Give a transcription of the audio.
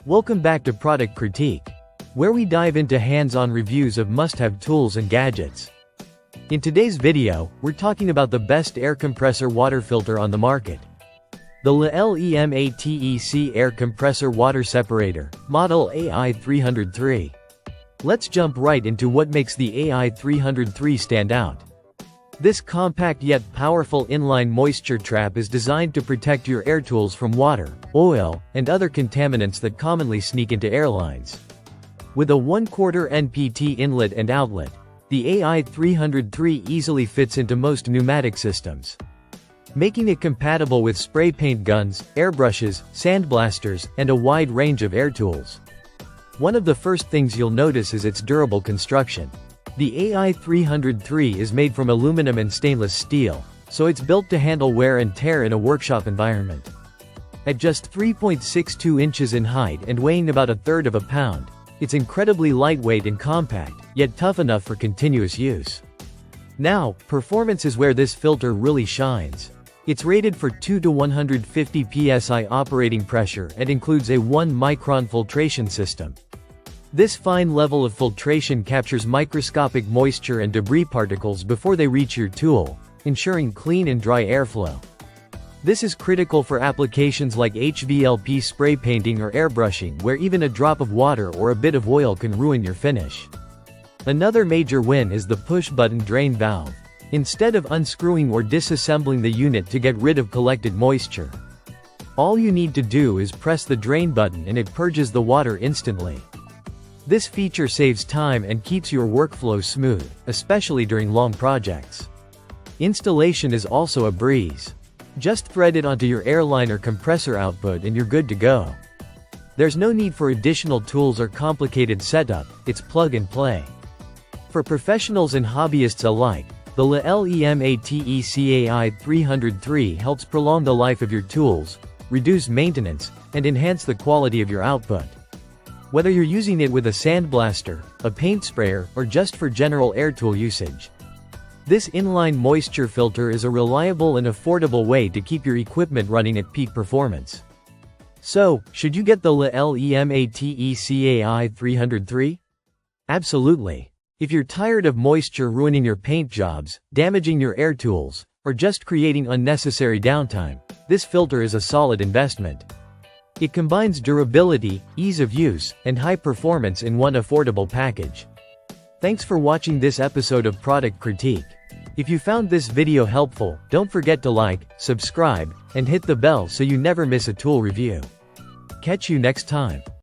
Welcome back to Product Critique, where we dive into hands-on reviews of must-have tools and gadgets. In today's video, we're talking about the best air compressor water filter on the market. The LEMATEC Air Compressor Water Separator, model AI303. Let's jump right into what makes the AI303 stand out. This compact yet powerful inline moisture trap is designed to protect your air tools from water, oil, and other contaminants that commonly sneak into airlines. With a 1/4 NPT inlet and outlet, the AI303 easily fits into most pneumatic systems, making it compatible with spray paint guns, airbrushes, sandblasters, and a wide range of air tools. One of the first things you'll notice is its durable construction. The AI303 is made from aluminum and stainless steel, so it's built to handle wear and tear in a workshop environment. At just 3.62 inches in height and weighing about 1/3 of a pound, it's incredibly lightweight and compact, yet tough enough for continuous use. Now, performance is where this filter really shines. It's rated for 2 to 150 psi operating pressure and includes a 1-micron filtration system. This fine level of filtration captures microscopic moisture and debris particles before they reach your tool, ensuring clean and dry airflow. This is critical for applications like HVLP spray painting or airbrushing, where even a drop of water or a bit of oil can ruin your finish. Another major win is the push-button drain valve. Instead of unscrewing or disassembling the unit to get rid of collected moisture, all you need to do is press the drain button and it purges the water instantly. This feature saves time and keeps your workflow smooth, especially during long projects. Installation is also a breeze. Just thread it onto your airline or compressor output and you're good to go. There's no need for additional tools or complicated setup, it's plug and play. For professionals and hobbyists alike, the LEMATEC AI303 helps prolong the life of your tools, reduce maintenance, and enhance the quality of your output. Whether you're using it with a sandblaster, a paint sprayer, or just for general air tool usage, this inline moisture filter is a reliable and affordable way to keep your equipment running at peak performance. So, should you get the LEMATEC AI303? Absolutely. If you're tired of moisture ruining your paint jobs, damaging your air tools, or just creating unnecessary downtime, this filter is a solid investment. It combines durability, ease of use, and high performance in one affordable package. Thanks for watching this episode of Product Critique. If you found this video helpful, don't forget to like, subscribe, and hit the bell so you never miss a tool review. Catch you next time.